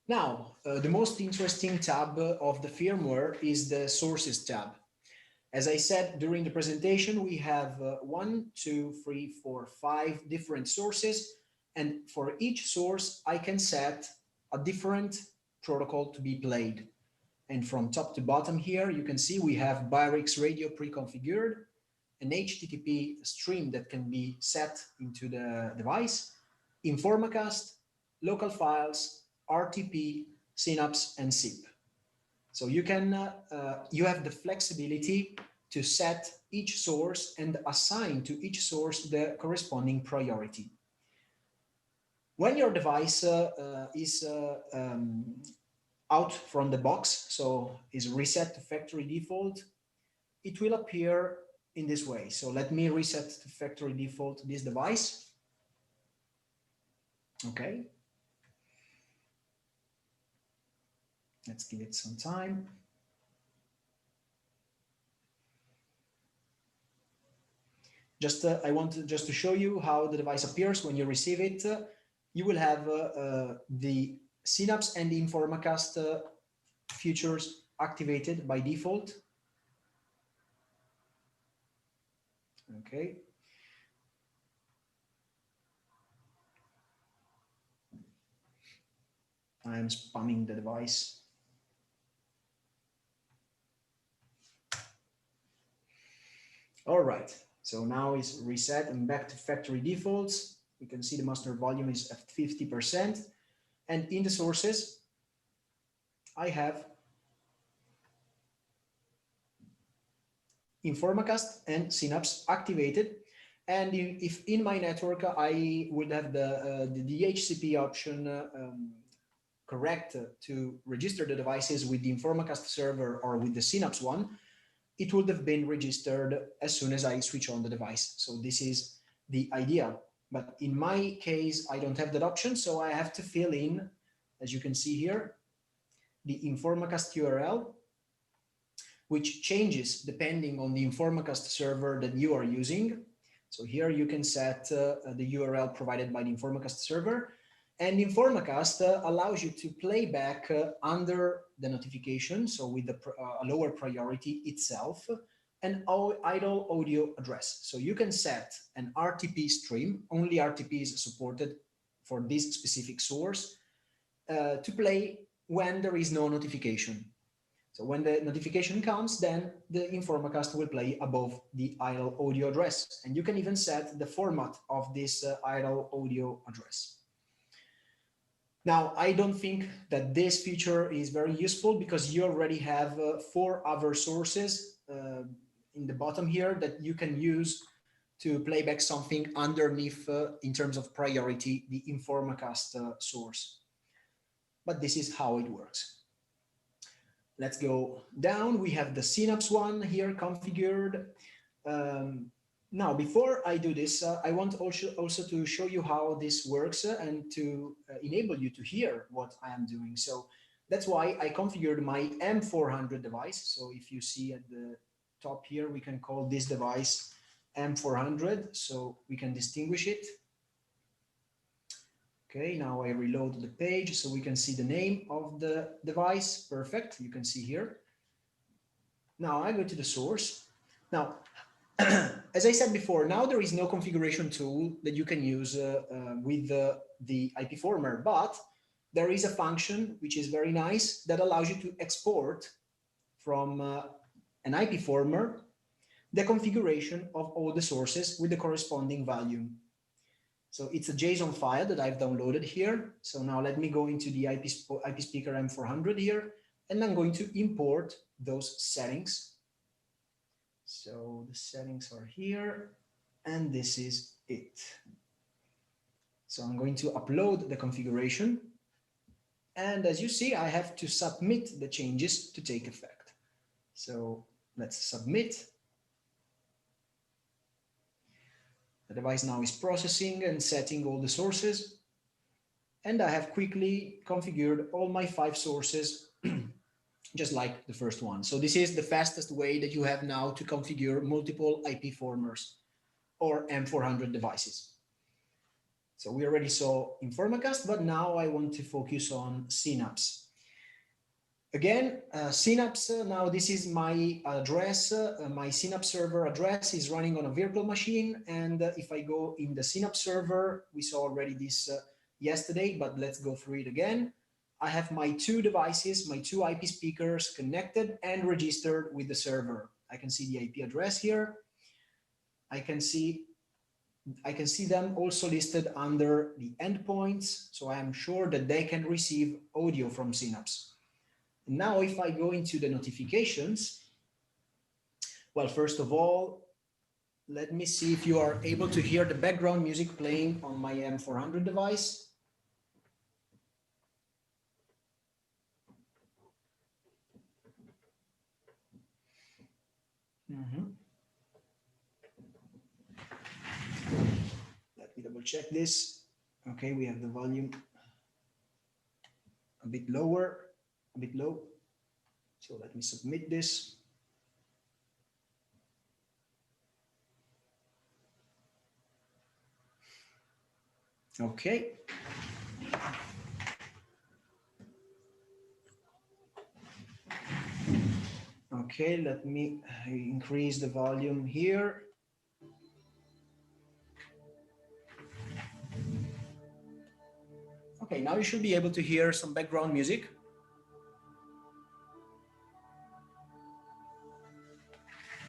Now, the most interesting tab of the firmware is the sources tab. As I said during the presentation, we have one, two, three, four, five different sources. And for each source, I can set a different protocol to be played. And from top to bottom here, you can see we have Byrix radio pre-configured, an HTTP stream that can be set into the device, Informacast, local files, RTP, Synapse, and SIP. So you have the flexibility to set each source and assign to each source the corresponding priority. When your device is out from the box, so is reset to factory default, it will appear in this way. So let me reset to factory default this device. Okay. Let's give it some time. I want just to show you how the device appears when you receive it. You will have the Synapse and the Informacast features activated by default. Okay. I am spamming the device. All right. So now it's reset and back to factory defaults. We can see the master volume is at 50%. And in the sources, I have Informacast and Synapse activated. And if in my network, I would have the DHCP option correct to register the devices with the Informacast server or with the Synapse one, it would have been registered as soon as I switch on the device. So this is the idea. But in my case, I don't have that option. So I have to fill in, as you can see here, the Informacast URL, which changes depending on the Informacast server that you are using. So here you can set the URL provided by the Informacast server. And Informacast allows you to play back under the notification, so with a lower priority itself, an idle audio address. So you can set an RTP stream, only RTP is supported for this specific source, to play when there is no notification. So when the notification comes, then the Informacast will play above the idle audio address. And you can even set the format of this idle audio address. Now, I don't think that this feature is very useful because you already have 4 other sources in the bottom here that you can use to play back something underneath in terms of priority, the Informacast source. But this is how it works. Let's go down. We have the Synapse one here configured. Now, before I do this, I want also to show you how this works and to enable you to hear what I am doing. So that's why I configured my M400 device. So if you see at the top here, we can call this device M400, so we can distinguish it. Okay, now I reload the page so we can see the name of the device. Perfect, you can see here. Now I go to the source. Now, as I said before, now there is no configuration tool that you can use with the IPFormer, but there is a function which is very nice that allows you to export from an IPFormer the configuration of all the sources with the corresponding value. So it's a JSON file that I've downloaded here. So now let me go into the IP Speaker M400 here, and I'm going to import those settings. So the settings are here, and this is it. So I'm going to upload the configuration. And as you see, I have to submit the changes to take effect. So let's submit. The device now is processing and setting all the sources. And I have quickly configured all my 5 sources, just like the first one. So this is the fastest way that you have now to configure multiple IPFormers or M400 devices. So we already saw Informacast, but now I want to focus on Synapse. Again, Synapse, now this is my address, my Synapse server address is running on a virtual machine. And if I go in the Synapse server, we saw already this yesterday, but let's go through it again. I have my two devices, my two IP speakers connected and registered with the server. I can see the IP address here. I can see them also listed under the endpoints. So I am sure that they can receive audio from Synapse. Now, if I go into the notifications, well, first of all, let me see if you are able to hear the background music playing on my M400 device. Let me double check this. Okay, we have the volume a bit lower, a bit low. So let me submit this. Okay. Okay, let me increase the volume here. Okay, now you should be able to hear some background music.